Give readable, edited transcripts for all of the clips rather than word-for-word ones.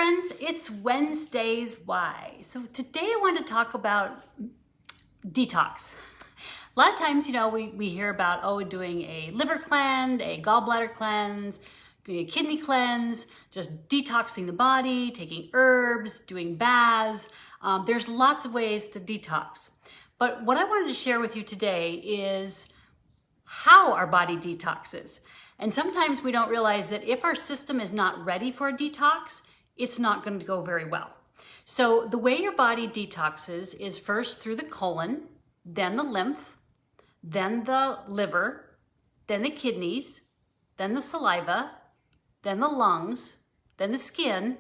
friends, it's Wednesday's Why. So today I want to talk about detox. A lot of times, we hear about, doing a liver cleanse, a gallbladder cleanse, doing a kidney cleanse, just detoxing the body, taking herbs, doing baths. There's lots of ways to detox. But what I wanted to share with you today is how our body detoxes. And sometimes we don't realize that if our system is not ready for a detox, it's not going to go very well. So the way your body detoxes is first through the colon, then the lymph, then the liver, then the kidneys, then the saliva, then the lungs, then the skin,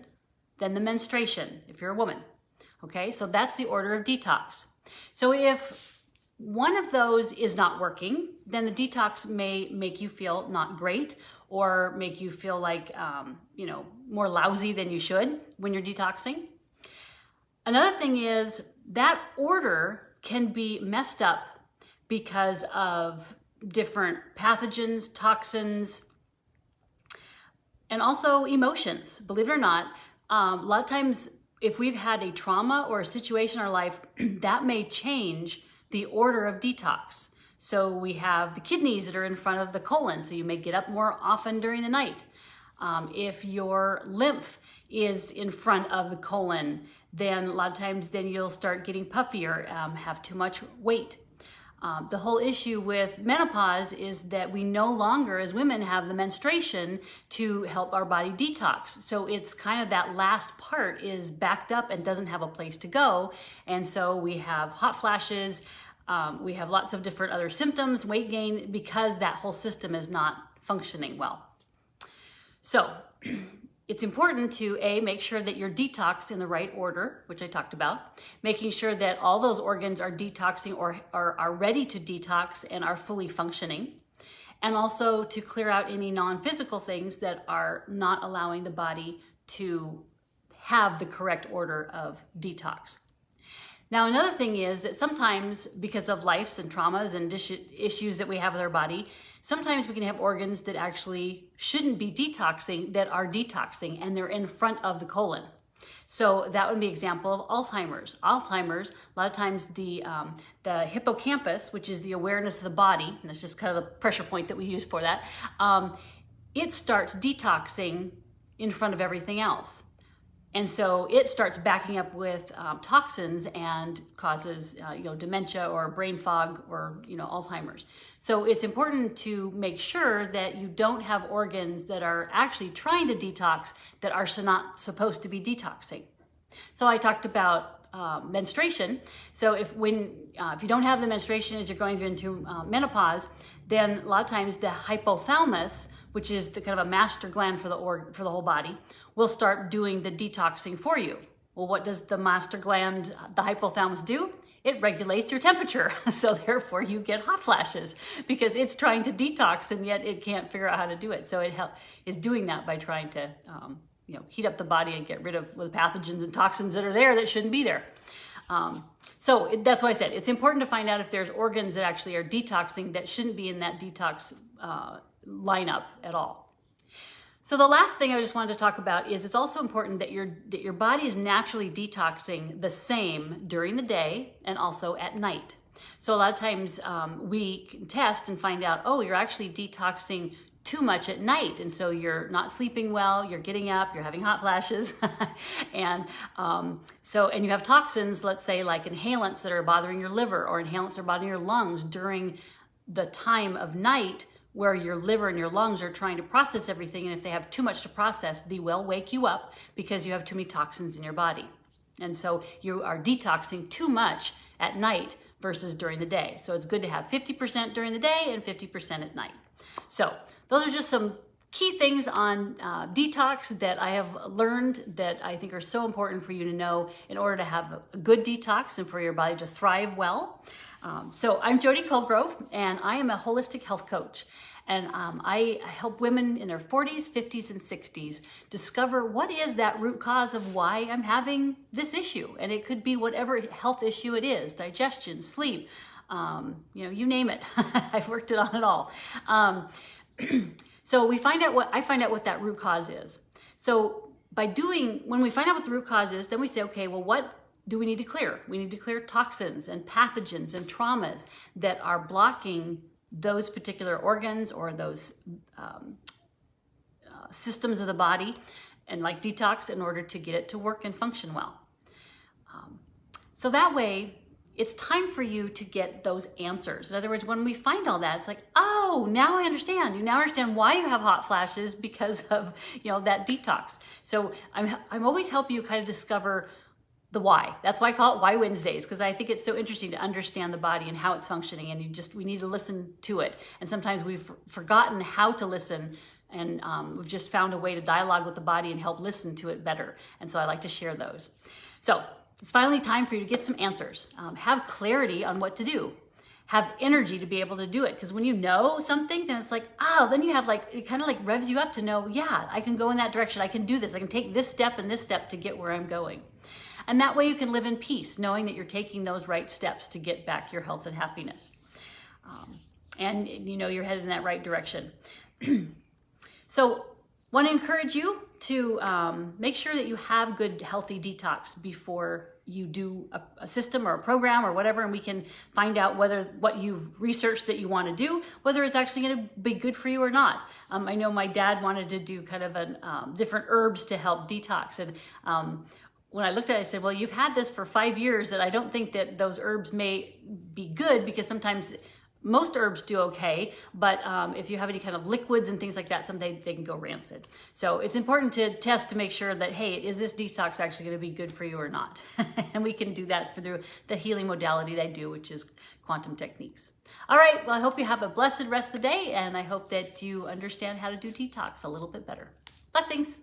then the menstruation, if you're a woman. Okay, so that's the order of detox. So if one of those is not working, then the detox may make you feel not great or make you feel like, more lousy than you should when you're detoxing. Another thing is that order can be messed up because of different pathogens, toxins, and also emotions. Believe it or not, a lot of times if we've had a trauma or a situation in our life, that may change the order of detox. So we have the kidneys that are in front of the colon, so you may get up more often during the night. If your lymph is in front of the colon, then a lot of times then you'll start getting puffier, have too much weight. The whole issue with menopause is that we no longer, as women, have the menstruation to help our body detox. So it's kind of that last part is backed up and doesn't have a place to go. And so we have hot flashes, we have lots of different other symptoms, weight gain, because that whole system is not functioning well. So it's important to make sure that you're detoxed in the right order, which I talked about, making sure that all those organs are detoxing or are ready to detox and are fully functioning, and also to clear out any non-physical things that are not allowing the body to have the correct order of detox. Now, another thing is that sometimes because of lives and traumas and issues that we have with our body, sometimes we can have organs that actually shouldn't be detoxing that are detoxing, and they're in front of the colon. So that would be an example of Alzheimer's. Alzheimer's, a lot of times the hippocampus, which is the awareness of the body, and that's just kind of the pressure point that we use for that, it starts detoxing in front of everything else. And so it starts backing up with toxins and causes, dementia or brain fog or, Alzheimer's. So it's important to make sure that you don't have organs that are actually trying to detox that are not supposed to be detoxing. So I talked about menstruation. So if you don't have the menstruation as you're going through into menopause, then a lot of times the hypothalamus, which is the kind of a master gland for the whole body, will start doing the detoxing for you. Well, what does the master gland, the hypothalamus, do? It regulates your temperature. So therefore you get hot flashes because it's trying to detox and yet it can't figure out how to do it. So it is doing that by trying to heat up the body and get rid of the pathogens and toxins that are there that shouldn't be there. So that's why I said it's important to find out if there's organs that actually are detoxing that shouldn't be in that detox lineup at all. So the last thing I just wanted to talk about is it's also important that your body is naturally detoxing the same during the day and also at night. So a lot of times we can test and find out, you're actually detoxing too much at night, and so you're not sleeping well, you're getting up, you're having hot flashes, and you have toxins, let's say like inhalants that are bothering your liver or inhalants that are bothering your lungs during the time of night where your liver and your lungs are trying to process everything, and if they have too much to process, they will wake you up because you have too many toxins in your body. And so you are detoxing too much at night versus during the day. So it's good to have 50% during the day and 50% at night. So those are just some key things on detox that I have learned that I think are so important for you to know in order to have a good detox and for your body to thrive well. So I'm Jody Colgrove, and I am a holistic health coach. And I help women in their 40s, 50s, and 60s discover what is that root cause of why I'm having this issue. And it could be whatever health issue it is, digestion, sleep, you name it. I've worked it on it all. So I find out what that root cause is. So when we find out what the root cause is, then we say, okay, well, what do we need to clear? We need to clear toxins and pathogens and traumas that are blocking those particular organs or those systems of the body, and like detox in order to get it to work and function well. So that way, it's time for you to get those answers. In other words, when we find all that, it's like, oh, now I understand. You now understand why you have hot flashes because of, that detox. So I'm always helping you kind of discover the why. That's why I call it Why Wednesdays, because I think it's so interesting to understand the body and how it's functioning, and we need to listen to it. And sometimes we've forgotten how to listen, and we've just found a way to dialogue with the body and help listen to it better. And so I like to share those. So it's finally time for you to get some answers. Have clarity on what to do. Have energy to be able to do it. Because when you know something, then it's like, oh, then you have it kind of revs you up to know, yeah, I can go in that direction. I can do this. I can take this step and this step to get where I'm going. And that way you can live in peace, knowing that you're taking those right steps to get back your health and happiness. And you're headed in that right direction. So want to encourage you to make sure that you have good, healthy detox before you do a system or a program or whatever, and we can find out whether what you've researched that you want to do, whether it's actually going to be good for you or not. I know my dad wanted to do kind of different herbs to help detox, and when I looked at it, I said, well, you've had this for 5 years, that I don't think that those herbs may be good, because sometimes most herbs do okay, but if you have any kind of liquids and things like that, someday they can go rancid. So it's important to test to make sure that, hey, is this detox actually going to be good for you or not? And we can do that through the healing modality that I do, which is quantum techniques. All right, well, I hope you have a blessed rest of the day, and I hope that you understand how to do detox a little bit better. Blessings.